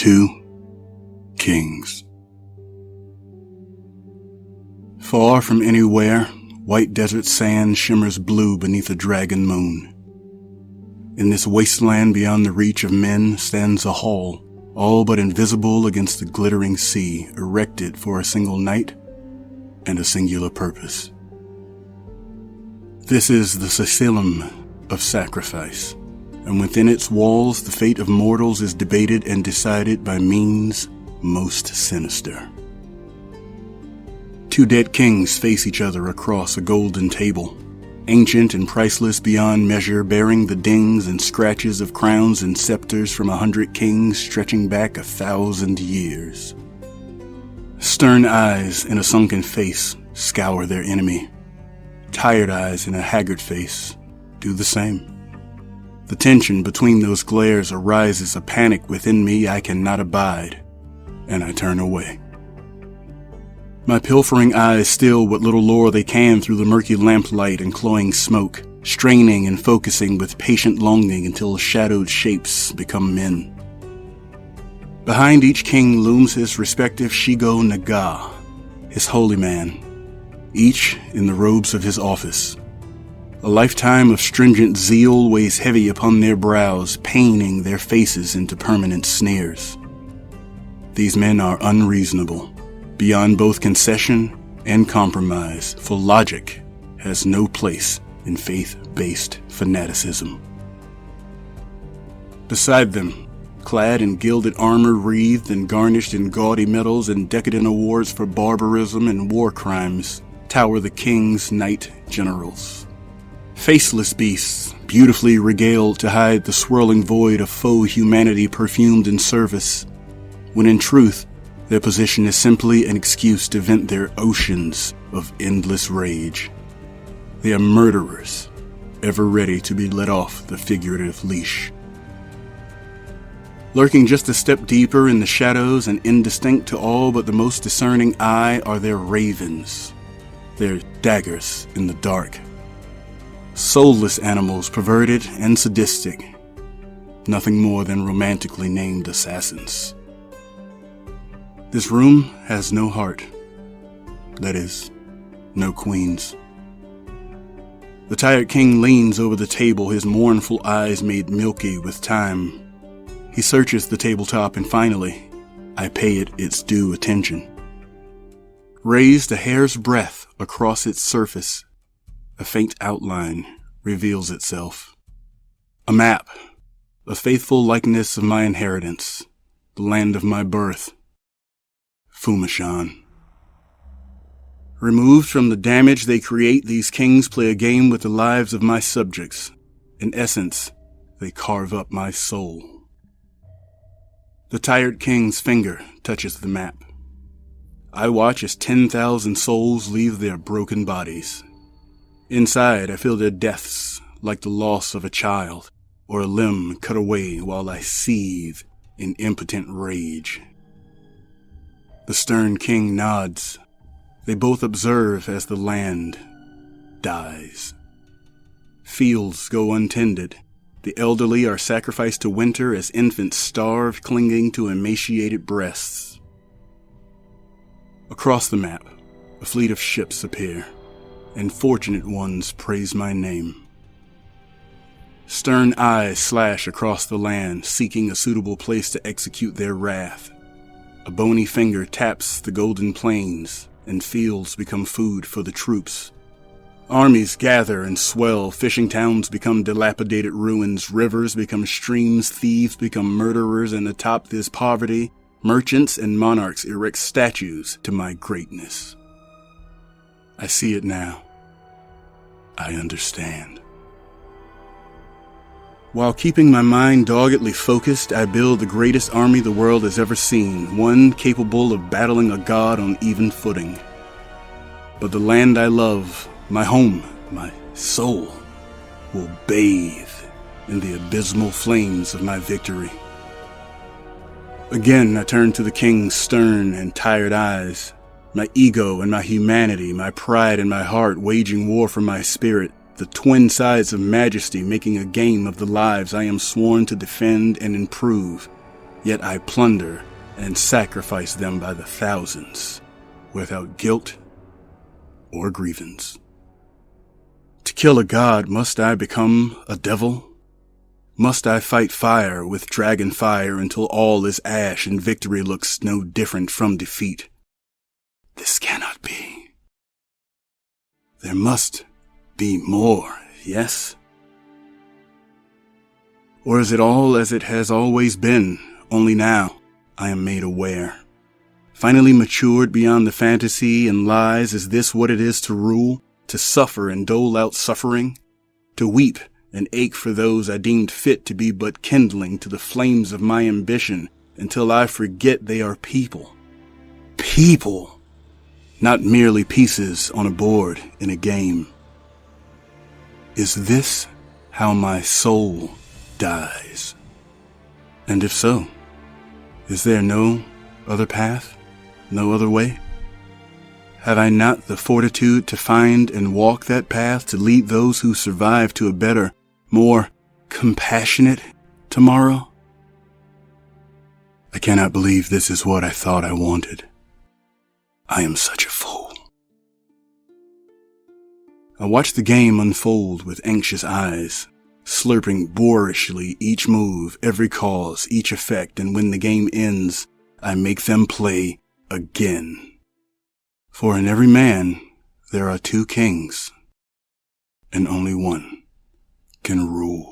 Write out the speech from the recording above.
2 Kings. Far from anywhere, white desert sand shimmers blue beneath a dragon moon. In this wasteland beyond the reach of men stands a hall, all but invisible against the glittering sea, erected for a single night and a singular purpose. This is the Sicilium of sacrifice, and within its walls the fate of mortals is debated and decided by means most sinister. 2 dead kings face each other across a golden table, ancient and priceless beyond measure, bearing the dings and scratches of crowns and scepters from 100 kings stretching back 1,000 years. Stern eyes in a sunken face scour their enemy. Tired eyes in a haggard face do the same. The tension between those glares arises a panic within me I cannot abide, and I turn away. My pilfering eyes steal what little lore they can through the murky lamplight and cloying smoke, straining and focusing with patient longing until shadowed shapes become men. Behind each king looms his respective Shigo Naga, his holy man, each in the robes of his office. A lifetime of stringent zeal weighs heavy upon their brows, paining their faces into permanent sneers. These men are unreasonable, beyond both concession and compromise, for logic has no place in faith-based fanaticism. Beside them, clad in gilded armor wreathed and garnished in gaudy medals and decadent awards for barbarism and war crimes, tower the king's knight generals. Faceless beasts, beautifully regaled to hide the swirling void of faux humanity perfumed in service, when in truth, their position is simply an excuse to vent their oceans of endless rage. They are murderers, ever ready to be let off the figurative leash. Lurking just a step deeper in the shadows and indistinct to all but the most discerning eye are their ravens, their daggers in the dark. Soulless animals, perverted and sadistic, nothing more than romantically named assassins. This room has no heart. That is, no queens. The tired king leans over the table, his mournful eyes made milky with time. He searches the tabletop and finally, I pay it its due attention. Raised a hair's breadth across its surface, a faint outline reveals itself. A map, a faithful likeness of my inheritance, the land of my birth. Fumashan. Removed from the damage they create, these kings play a game with the lives of my subjects. In essence, they carve up my soul. The tired king's finger touches the map. I watch as 10,000 souls leave their broken bodies. Inside, I feel their deaths like the loss of a child, or a limb cut away while I seethe in impotent rage. The stern king nods. They both observe as the land dies. Fields go untended. The elderly are sacrificed to winter as infants starve, clinging to emaciated breasts. Across the map, a fleet of ships appear, and fortunate ones praise my name. Stern eyes slash across the land, seeking a suitable place to execute their wrath. A bony finger taps the golden plains, and fields become food for the troops. Armies gather and swell, fishing towns become dilapidated ruins, rivers become streams, thieves become murderers, and atop this poverty, merchants and monarchs erect statues to my greatness. I see it now. I understand. While keeping my mind doggedly focused, I build the greatest army the world has ever seen, one capable of battling a god on even footing. But the land I love, my home, my soul, will bathe in the abysmal flames of my victory. Again, I turn to the king's stern and tired eyes, my ego and my humanity, my pride and my heart waging war for my spirit, the twin sides of majesty making a game of the lives I am sworn to defend and improve. yet I plunder and sacrifice them by the thousands, without guilt or grievance. To kill a god, must I become a devil? Must I fight fire with dragon fire until all is ash and victory looks no different from defeat? This cannot be. There must be more, yes? Or is it all as it has always been, only now I am made aware? Finally matured beyond the fantasy and lies, is this what it is to rule? To suffer and dole out suffering? To weep and ache for those I deemed fit to be but kindling to the flames of my ambition until I forget they are people. People! Not merely pieces on a board in a game. Is this how my soul dies? And if so, is there no other path, no other way? Have I not the fortitude to find and walk that path to lead those who survive to a better, more compassionate tomorrow? I cannot believe this is what I thought I wanted. I am such a fool. I watch the game unfold with anxious eyes, slurping boorishly each move, every cause, each effect, and when the game ends, I make them play again. For in every man there are two kings, and only one can rule.